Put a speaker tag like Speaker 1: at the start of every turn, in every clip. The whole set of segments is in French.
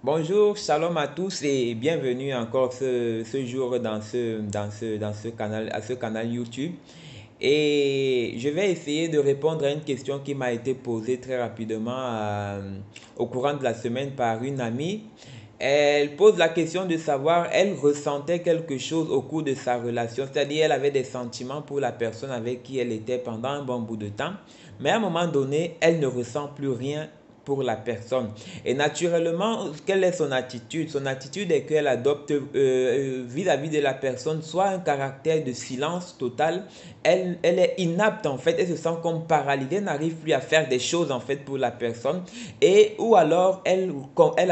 Speaker 1: Bonjour, shalom à tous et bienvenue encore ce jour dans ce canal, à ce canal YouTube. Et je vais essayer de répondre à une question qui m'a été posée très rapidement au courant de la semaine par une amie. Elle pose la question de savoir, elle ressentait quelque chose au cours de sa relation, c'est-à-dire elle avait des sentiments pour la personne avec qui elle était pendant un bon bout de temps, mais à un moment donné, elle ne ressent plus rien pour la personne. Et naturellement, quelle est son attitude? Son attitude est qu'elle adopte vis-à-vis de la personne soit un caractère de silence total. Elle est inapte en fait, elle se sent comme paralysée, elle n'arrive plus à faire des choses en fait pour la personne. Et ou alors elle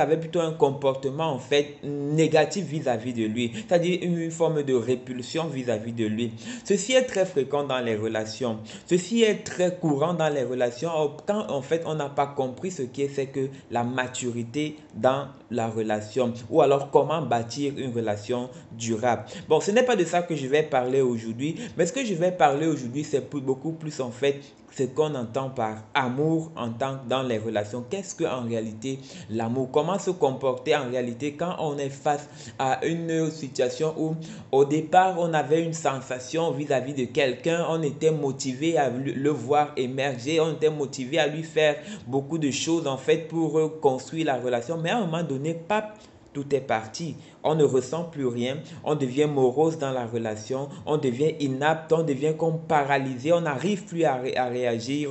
Speaker 1: avait plutôt un comportement en fait négatif vis-à-vis de lui, c'est-à-dire une forme de répulsion vis-à-vis de lui. Ceci est très fréquent dans les relations. Ceci est très courant dans les relations quand en fait on n'a pas compris ce qui est, c'est que la maturité dans la relation ou alors comment bâtir une relation durable. Bon, ce n'est pas de ça que je vais parler aujourd'hui, mais ce que je vais parler aujourd'hui, c'est beaucoup plus en fait ce qu'on entend par amour en tant que dans les relations. Qu'est-ce que en réalité l'amour? Comment se comporter en réalité quand on est face à une situation où au départ on avait une sensation vis-à-vis de quelqu'un, on était motivé à le voir émerger, on était motivé à lui faire beaucoup de choses en fait pour construire la relation, mais à un moment donné, pas tout est parti. On ne ressent plus rien, on devient morose dans la relation, on devient inapte, on devient comme paralysé, on n'arrive plus à réagir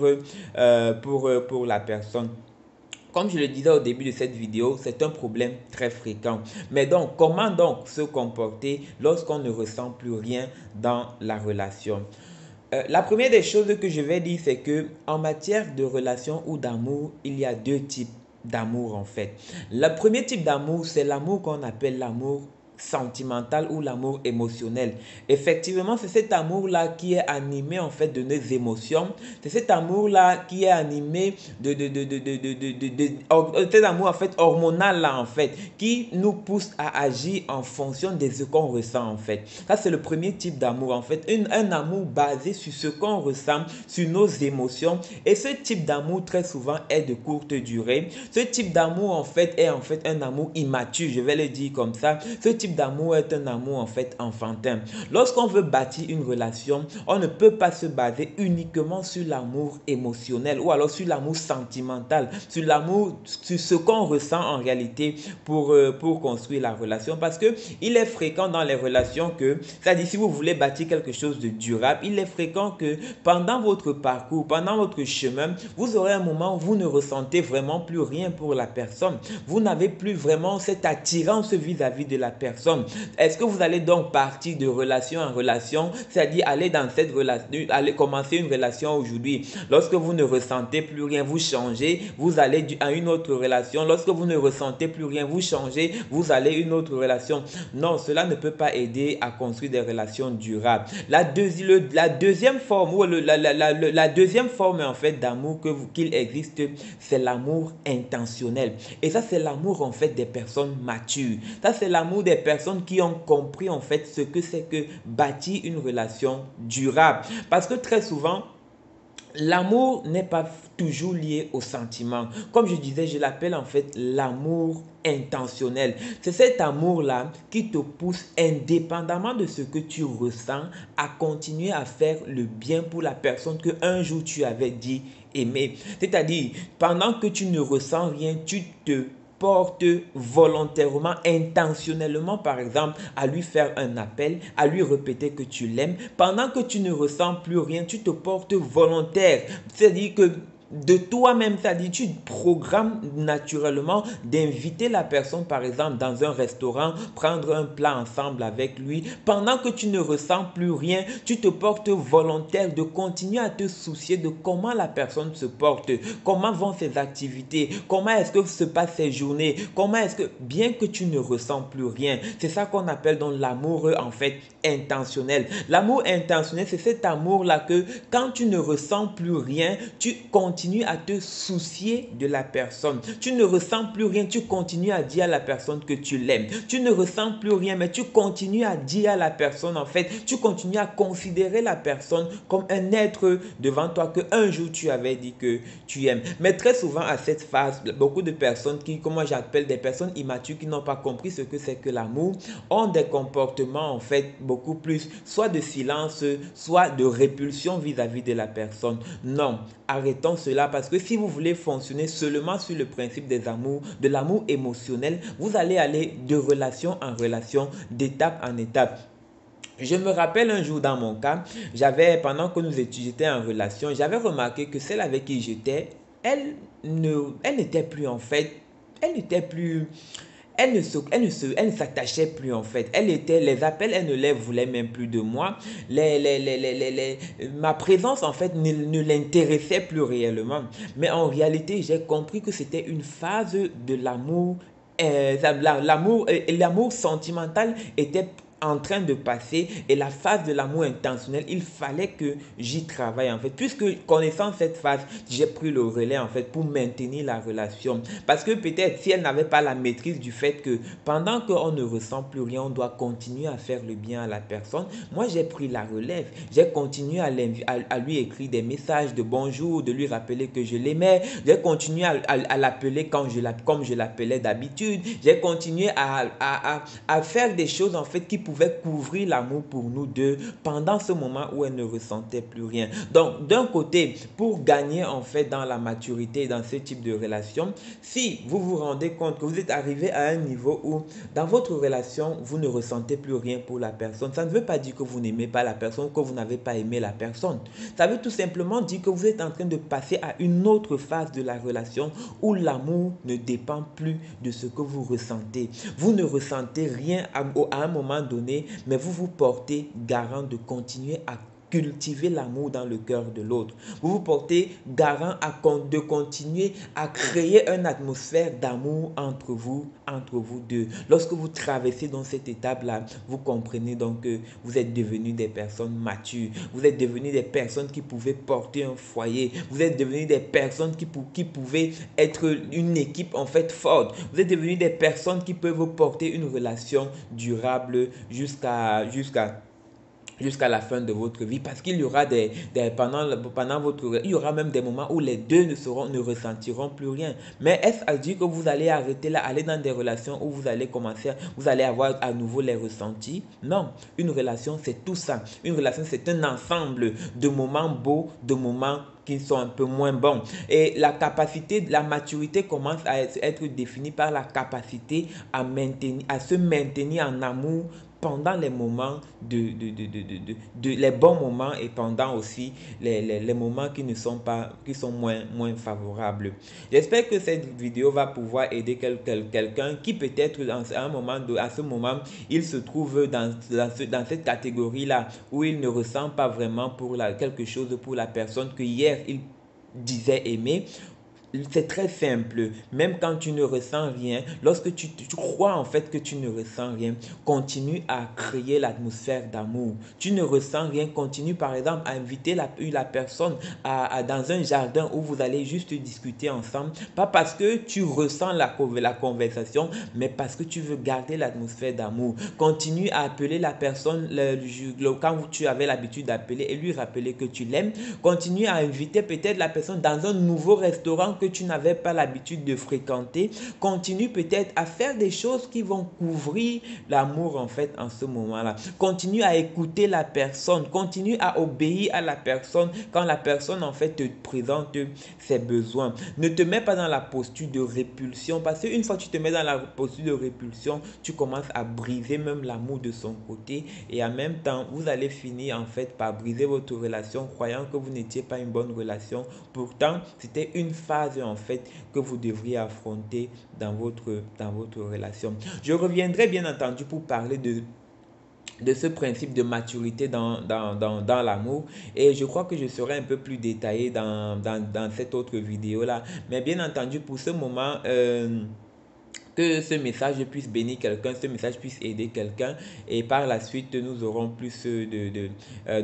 Speaker 1: pour la personne. Comme je le disais au début de cette vidéo, c'est un problème très fréquent. Mais donc, comment donc se comporter lorsqu'on ne ressent plus rien dans la relation? La première des choses que je vais dire, c'est que en matière de relation ou d'amour, il y a deux types d'amour en fait. Le premier type d'amour, c'est l'amour qu'on appelle l'amour sentimental ou l'amour émotionnel. Effectivement, c'est cet amour-là qui est animé en fait de nos émotions. C'est cet amour-là qui est animé cet amour en fait hormonal là en fait, qui nous pousse à agir en fonction de ce qu'on ressent en fait. Ça c'est le premier type d'amour en fait, un amour basé sur ce qu'on ressent, sur nos émotions. Et ce type d'amour très souvent est de courte durée. Ce type d'amour en fait est en fait un amour immature, je vais le dire comme ça. Ce type d'amour est un amour en fait enfantin. Lorsqu'on veut bâtir une relation, on ne peut pas se baser uniquement sur l'amour émotionnel ou alors sur l'amour sentimental, sur l'amour, sur ce qu'on ressent en réalité pour construire la relation. Parce que il est fréquent dans les relations que, c'est-à-dire si vous voulez bâtir quelque chose de durable, il est fréquent que pendant votre parcours, pendant votre chemin, vous aurez un moment où vous ne ressentez vraiment plus rien pour la personne. Vous n'avez plus vraiment cette attirance vis-à-vis de la personne. Est-ce que vous allez donc partir de relation en relation, c'est-à-dire aller dans cette relation, aller commencer une relation aujourd'hui. Lorsque vous ne ressentez plus rien, vous changez, vous allez à une autre relation. Lorsque vous ne ressentez plus rien, vous changez, vous allez à une autre relation. Non, cela ne peut pas aider à construire des relations durables. La deuxième forme ou la deuxième forme en fait d'amour qu'il existe, c'est l'amour intentionnel. Et ça, c'est l'amour en fait des personnes matures. Ça, c'est l'amour des personnes qui ont compris en fait ce que c'est que bâtir une relation durable. Parce que très souvent, l'amour n'est pas toujours lié au sentiment. Comme je disais, je l'appelle en fait l'amour intentionnel. C'est cet amour-là qui te pousse, indépendamment de ce que tu ressens, à continuer à faire le bien pour la personne que un jour tu avais dit aimer. C'est-à-dire, pendant que tu ne ressens rien, tu te porte volontairement, intentionnellement, par exemple, à lui faire un appel, à lui répéter que tu l'aimes. Pendant que tu ne ressens plus rien, tu te portes volontaire. C'est-à-dire que de toi-même, c'est-à-dire tu programmes naturellement d'inviter la personne par exemple dans un restaurant, prendre un plat ensemble avec lui. Pendant que tu ne ressens plus rien, tu te portes volontaire de continuer à te soucier de comment la personne se porte, comment vont ses activités, comment est-ce que se passent ses journées, comment est-ce que, bien que tu ne ressens plus rien, c'est ça qu'on appelle donc l'amour en fait intentionnel. L'amour intentionnel, c'est cet amour-là que quand tu ne ressens plus rien, tu continues continues à te soucier de la personne. Tu ne ressens plus rien, tu continues à dire à la personne que tu l'aimes. Tu ne ressens plus rien, mais tu continues à dire à la personne, en fait, tu continues à considérer la personne comme un être devant toi que un jour tu avais dit que tu aimes. Mais très souvent à cette phase, beaucoup de personnes qui, comme moi j'appelle des personnes immatures qui n'ont pas compris ce que c'est que l'amour, ont des comportements en fait beaucoup plus soit de silence, soit de répulsion vis-à-vis de la personne. Non, arrêtons cela parce que si vous voulez fonctionner seulement sur le principe des amours, de l'amour émotionnel, vous allez aller de relation en relation, d'étape en étape. Je me rappelle un jour dans mon cas, pendant que nous étions en relation, j'avais remarqué que celle avec qui j'étais, elle n'était plus en fait, elle n'était plus, elle ne s'attachait plus en fait. Les appels, elle ne les voulait même plus de moi. Ma présence en fait ne l'intéressait plus réellement. Mais en réalité, j'ai compris que c'était une phase de l'amour. L'amour sentimental était en train de passer et la phase de l'amour intentionnel, il fallait que j'y travaille en fait. Puisque connaissant cette phase, j'ai pris le relais en fait pour maintenir la relation. Parce que peut-être si elle n'avait pas la maîtrise du fait que pendant qu'on ne ressent plus rien, on doit continuer à faire le bien à la personne. Moi, j'ai pris la relève. J'ai continué à lui écrire des messages de bonjour, de lui rappeler que je l'aimais. J'ai continué à l'appeler comme je l'appelais d'habitude. J'ai continué à faire des choses en fait qui pouvait couvrir l'amour pour nous deux pendant ce moment où elle ne ressentait plus rien. Donc, d'un côté, pour gagner en fait dans la maturité, dans ce type de relation, si vous vous rendez compte que vous êtes arrivé à un niveau où dans votre relation, vous ne ressentez plus rien pour la personne, ça ne veut pas dire que vous n'aimez pas la personne ou que vous n'avez pas aimé la personne. Ça veut tout simplement dire que vous êtes en train de passer à une autre phase de la relation où l'amour ne dépend plus de ce que vous ressentez. Vous ne ressentez rien à un moment donné, mais vous vous portez garant de continuer à cultiver l'amour dans le cœur de l'autre. Vous vous portez garant de continuer à créer une atmosphère d'amour entre vous deux. Lorsque vous traversez dans cette étape-là, vous comprenez donc que vous êtes devenus des personnes matures. Vous êtes devenus des personnes qui pouvaient porter un foyer. Vous êtes devenus des personnes qui pouvaient être une équipe en fait forte. Vous êtes devenus des personnes qui peuvent porter une relation durable jusqu'à la fin de votre vie, parce qu'il y aura pendant votre, il y aura même des moments où les deux ne ressentiront plus rien. Mais est-ce à dire que vous allez arrêter là, aller dans des relations où vous allez avoir à nouveau les ressentis? Non, une relation c'est tout ça. Une relation c'est un ensemble de moments beaux, de moments qui sont un peu moins bons. Et la maturité commence à être définie par la capacité à se maintenir en amour pendant les moments les bons moments et pendant aussi les moments qui sont moins favorables. J'espère que cette vidéo va pouvoir aider quelqu'un qui peut-être à ce moment, il se trouve dans cette catégorie-là où il ne ressent pas vraiment quelque chose pour la personne que hier il disait aimer. C'est très simple, même quand tu ne ressens rien, lorsque tu crois en fait que tu ne ressens rien, continue à créer l'atmosphère d'amour. Tu ne ressens rien, continue par exemple à inviter la personne dans un jardin où vous allez juste discuter ensemble, pas parce que tu ressens la conversation, mais parce que tu veux garder l'atmosphère d'amour. Continue à appeler la personne quand tu avais l'habitude d'appeler et lui rappeler que tu l'aimes. Continue à inviter peut-être la personne dans un nouveau restaurant que tu n'avais pas l'habitude de fréquenter. Continue peut-être à faire des choses qui vont couvrir l'amour en fait en ce moment-là. Continue à écouter la personne. Continue à obéir à la personne quand la personne en fait te présente ses besoins. Ne te mets pas dans la posture de répulsion, parce qu'une fois que tu te mets dans la posture de répulsion, tu commences à briser même l'amour de son côté et en même temps, vous allez finir en fait par briser votre relation croyant que vous n'étiez pas une bonne relation. Pourtant, c'était une phase en fait que vous devriez affronter dans votre relation. Je reviendrai bien entendu pour parler de ce principe de maturité dans l'amour, et je crois que je serai un peu plus détaillé dans cette autre vidéo là, mais bien entendu pour ce moment que ce message puisse bénir quelqu'un, ce message puisse aider quelqu'un. Et par la suite, nous aurons plus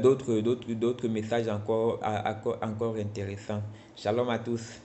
Speaker 1: d'autres messages encore intéressants. Shalom à tous.